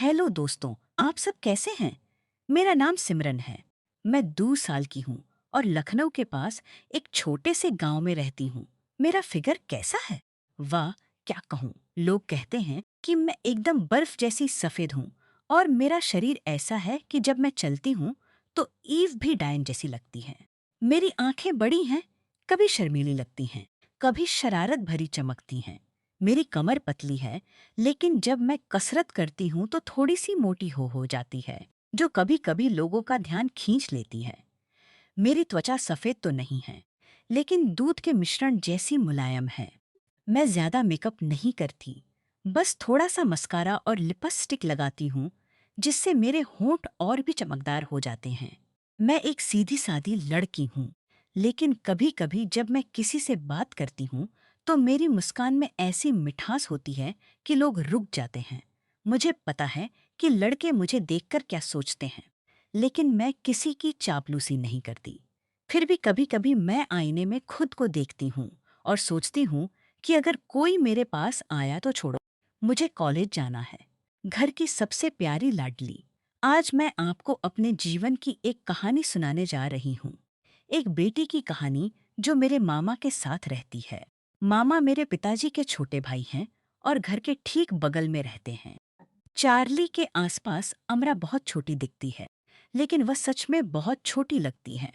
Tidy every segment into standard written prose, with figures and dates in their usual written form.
Hello दोस्तों, आप सब कैसे हैं? मेरा नाम सिमरन है। मैं 2 साल की हूँ और लखनऊ के पास एक छोटे से गांव में रहती हूँ। मेरा फिगर कैसा है? वाह, क्या कहूँ। लोग कहते हैं कि मैं एकदम बर्फ जैसी सफेद हूँ और मेरा शरीर ऐसा है कि जब मैं चलती हूँ तो ईव भी डायन जैसी लगती है। मेरी आंखें बड़ी हैं, कभी शर्मीली लगती हैं, कभी शरारत भरी चमकती हैं। मेरी कमर पतली है, लेकिन जब मैं कसरत करती हूँ तो थोड़ी सी मोटी हो जाती है, जो कभी कभी लोगों का ध्यान खींच लेती है। मेरी त्वचा सफेद तो नहीं है, लेकिन दूध के मिश्रण जैसी मुलायम है। मैं ज्यादा मेकअप नहीं करती, बस थोड़ा सा मस्कारा और लिपस्टिक लगाती हूँ, जिससे मेरे होंठ और भी चमकदार हो जाते हैं। मैं एक सीधी सादी लड़की हूँ, लेकिन कभी कभी जब मैं किसी से बात करती हूँ तो मेरी मुस्कान में ऐसी मिठास होती है कि लोग रुक जाते हैं। मुझे पता है कि लड़के मुझे देखकर क्या सोचते हैं, लेकिन मैं किसी की चापलूसी नहीं करती। फिर भी कभी कभी मैं आईने में खुद को देखती हूँ और सोचती हूँ कि अगर कोई मेरे पास आया तो छोड़ो, मुझे कॉलेज जाना है। घर की सबसे प्यारी लाडली, आज मैं आपको अपने जीवन की एक कहानी सुनाने जा रही हूँ। एक बेटी की कहानी जो मेरे मामा के साथ रहती है। मामा मेरे पिताजी के छोटे भाई हैं और घर के ठीक बगल में रहते हैं। चार्ली के आसपास अमरा बहुत छोटी दिखती है, लेकिन वह सच में बहुत छोटी लगती है।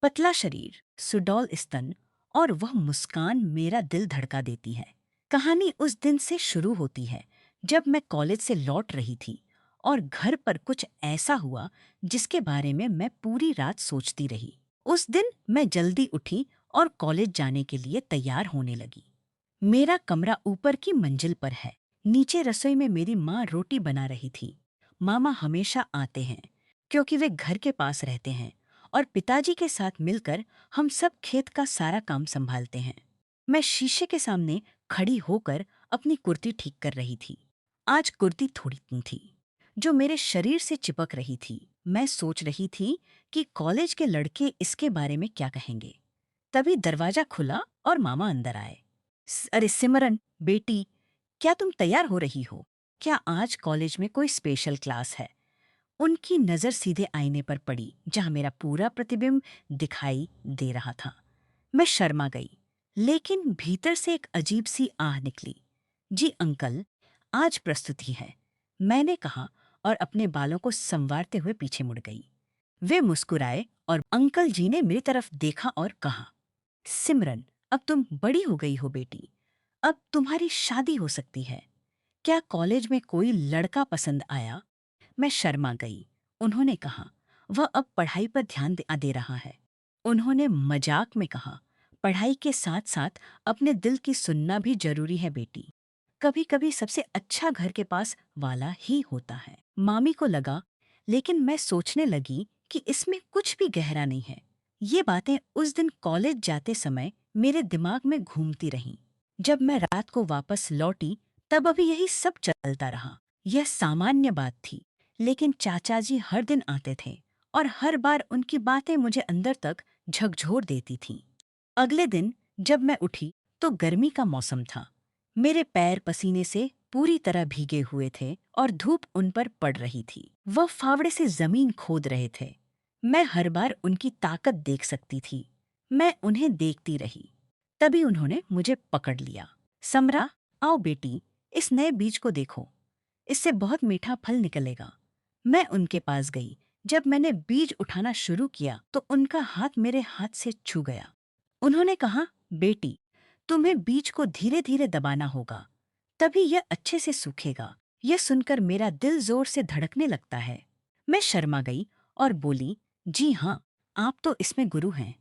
पतला शरीर, सुडौल स्तन और वह मुस्कान मेरा दिल धड़का देती है। कहानी उस दिन से शुरू होती है जब मैं कॉलेज से लौट रही थी और घर पर कुछ ऐसा हुआ जिसके बारे में मैं पूरी रात सोचती रही। उस दिन मैं जल्दी उठी और कॉलेज जाने के लिए तैयार होने लगी। मेरा कमरा ऊपर की मंजिल पर है। नीचे रसोई में मेरी माँ रोटी बना रही थी। मामा हमेशा आते हैं क्योंकि वे घर के पास रहते हैं और पिताजी के साथ मिलकर हम सब खेत का सारा काम संभालते हैं। मैं शीशे के सामने खड़ी होकर अपनी कुर्ती ठीक कर रही थी। आज कुर्ती थोड़ी तंग थी, जो मेरे शरीर से चिपक रही थी। मैं सोच रही थी कि कॉलेज के लड़के इसके बारे में क्या कहेंगे। तभी दरवाजा खुला और मामा अंदर आए। अरे सिमरन बेटी, क्या तुम तैयार हो रही हो? क्या आज कॉलेज में कोई स्पेशल क्लास है? उनकी नजर सीधे आईने पर पड़ी जहां मेरा पूरा प्रतिबिंब दिखाई दे रहा था। मैं शर्मा गई, लेकिन भीतर से एक अजीब सी आह निकली। जी अंकल, आज प्रस्तुति है, मैंने कहा और अपने बालों को संवारते हुए पीछे मुड़ गई। वे मुस्कुराए और अंकल जी ने मेरी तरफ देखा और कहा, सिमरन, अब तुम बड़ी हो गई हो बेटी, अब तुम्हारी शादी हो सकती है। क्या कॉलेज में कोई लड़का पसंद आया? मैं शर्मा गई। उन्होंने कहा, वह अब पढ़ाई पर ध्यान दे रहा है। उन्होंने मजाक में कहा, पढ़ाई के साथ साथ अपने दिल की सुनना भी जरूरी है बेटी। कभी कभी सबसे अच्छा घर के पास वाला ही होता है। मामी को लगा, लेकिन मैं सोचने लगी कि इसमें कुछ भी गहरा नहीं है। ये बातें उस दिन कॉलेज जाते समय मेरे दिमाग में घूमती रहीं। जब मैं रात को वापस लौटी तब अभी यही सब चलता रहा। यह सामान्य बात थी, लेकिन चाचा जी हर दिन आते थे और हर बार उनकी बातें मुझे अंदर तक झकझोर देती थीं। अगले दिन जब मैं उठी तो गर्मी का मौसम था। मेरे पैर पसीने से पूरी तरह भीगे हुए थे और धूप उन पर पड़ रही थी। वह फावड़े से जमीन खोद रहे थे। मैं हर बार उनकी ताकत देख सकती थी। मैं उन्हें देखती रही। तभी उन्होंने मुझे पकड़ लिया। समरा, आओ बेटी, इस नए बीज को देखो, इससे बहुत मीठा फल निकलेगा। मैं उनके पास गई। जब मैंने बीज उठाना शुरू किया तो उनका हाथ मेरे हाथ से छू गया। उन्होंने कहा, बेटी, तुम्हें बीज को धीरे धीरे दबाना होगा, तभी यह अच्छे से सूखेगा। यह सुनकर मेरा दिल जोर से धड़कने लगता है। मैं शर्मा गई और बोली, जी हाँ, आप तो इसमें गुरु हैं,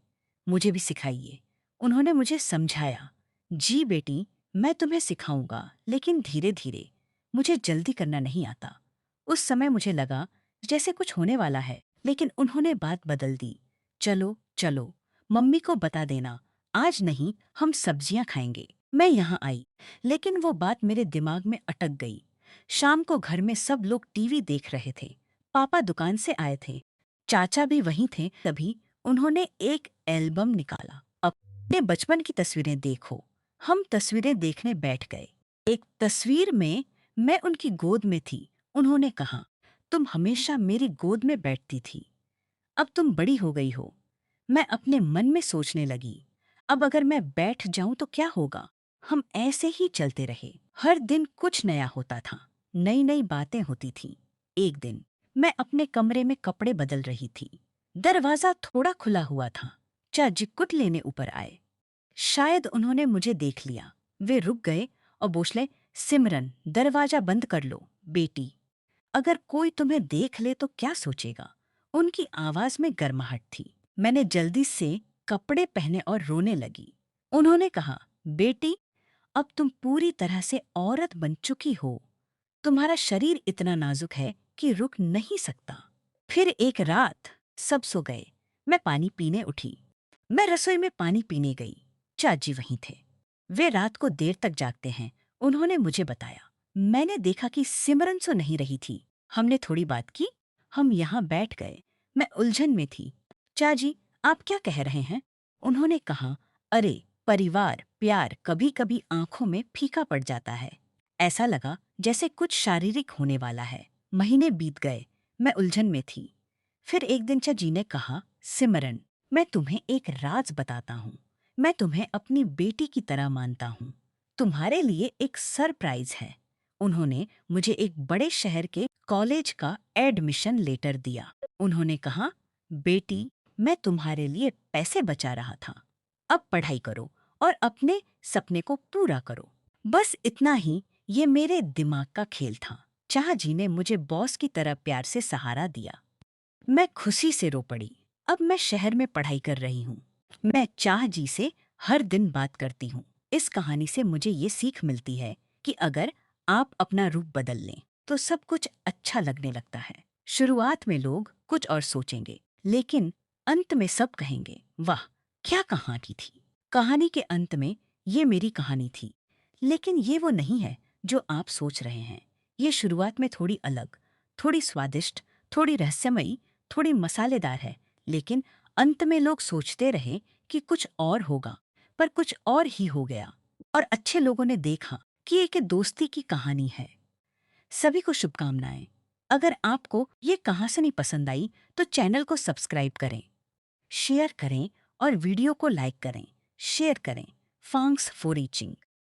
मुझे भी सिखाइए। उन्होंने मुझे समझाया, जी बेटी, मैं तुम्हें सिखाऊंगा, लेकिन धीरे धीरे, मुझे जल्दी करना नहीं आता। उस समय मुझे लगा जैसे कुछ होने वाला है, लेकिन उन्होंने बात बदल दी। चलो चलो, मम्मी को बता देना, आज नहीं, हम सब्जियां खाएंगे। मैं यहाँ आई, लेकिन वो बात मेरे दिमाग में अटक गई। शाम को घर में सब लोग टीवी देख रहे थे। पापा दुकान से आए थे, चाचा भी वहीं थे। तभी उन्होंने एक एल्बम निकाला। अपने बचपन की तस्वीरें देखो। हम तस्वीरें देखने बैठ गए। एक तस्वीर में मैं उनकी गोद में थी, उन्होंने कहा, तुम हमेशा मेरी गोद में बैठती थी। अब तुम बड़ी हो गई हो। मैं अपने मन में सोचने लगी, अब अगर मैं बैठ जाऊं तो क्या होगा। हम ऐसे ही चलते रहे। हर दिन कुछ नया होता था, नई नई बातें होती थीं। एक दिन मैं अपने कमरे में कपड़े बदल रही थी। दरवाजा थोड़ा खुला हुआ था। चाची कुट लेने ऊपर आए। शायद उन्होंने मुझे देख लिया। वे रुक गए और बोले, सिमरन, दरवाजा बंद कर लो बेटी। अगर कोई तुम्हें देख ले तो क्या सोचेगा। उनकी आवाज में गर्माहट थी। मैंने जल्दी से कपड़े पहने और रोने लगी। उन्होंने कहा, बेटी, अब तुम पूरी तरह से औरत बन चुकी हो। तुम्हारा शरीर इतना नाजुक है कि रुक नहीं सकता। फिर एक रात सब सो गए। मैं पानी पीने उठी। मैं रसोई में पानी पीने गई। चाची वहीं थे। वे रात को देर तक जागते हैं। उन्होंने मुझे बताया। मैंने देखा कि सिमरन सो नहीं रही थी। हमने थोड़ी बात की। हम यहाँ बैठ गए। मैं उलझन में थी। चाची, आप क्या कह रहे हैं? उन्होंने कहा, अरे, परिवार, प्यार कभी कभी आंखों में फीका पड़ जाता है। ऐसा लगा जैसे कुछ शारीरिक होने वाला है। महीने बीत गए। मैं उलझन में थी। फिर एक दिन चाची ने कहा, सिमरन, मैं तुम्हें एक राज बताता हूँ। मैं तुम्हें अपनी बेटी की तरह मानता हूँ। तुम्हारे लिए एक सरप्राइज है। उन्होंने मुझे एक बड़े शहर के कॉलेज का एडमिशन लेटर दिया। उन्होंने कहा, बेटी, मैं तुम्हारे लिए पैसे बचा रहा था। अब पढ़ाई करो और अपने सपने को पूरा करो। बस इतना ही। ये मेरे दिमाग का खेल था। चाह जी ने मुझे बॉस की तरह प्यार से सहारा दिया। मैं खुशी से रो पड़ी। अब मैं शहर में पढ़ाई कर रही हूँ। मैं चाह जी से हर दिन बात करती हूँ। इस कहानी से मुझे ये सीख मिलती है कि अगर आप अपना रूप बदल लें तो सब कुछ अच्छा लगने लगता है। शुरुआत में लोग कुछ और सोचेंगे, लेकिन अंत में सब कहेंगे, वाह, क्या कहानी थी। कहानी के अंत में ये मेरी कहानी थी। लेकिन ये वो नहीं है जो आप सोच रहे हैं। ये शुरुआत में थोड़ी अलग, थोड़ी स्वादिष्ट, थोड़ी रहस्यमयी, थोड़ी मसालेदार है। लेकिन अंत में लोग सोचते रहे कि कुछ और होगा, पर कुछ और ही हो गया। और अच्छे लोगों ने देखा कि एक दोस्ती की कहानी है। सभी को शुभकामनाएं। अगर आपको ये कहानी पसंद आई तो चैनल को सब्सक्राइब करें, शेयर करें और वीडियो को लाइक करें, शेयर करें। Thanks for reaching.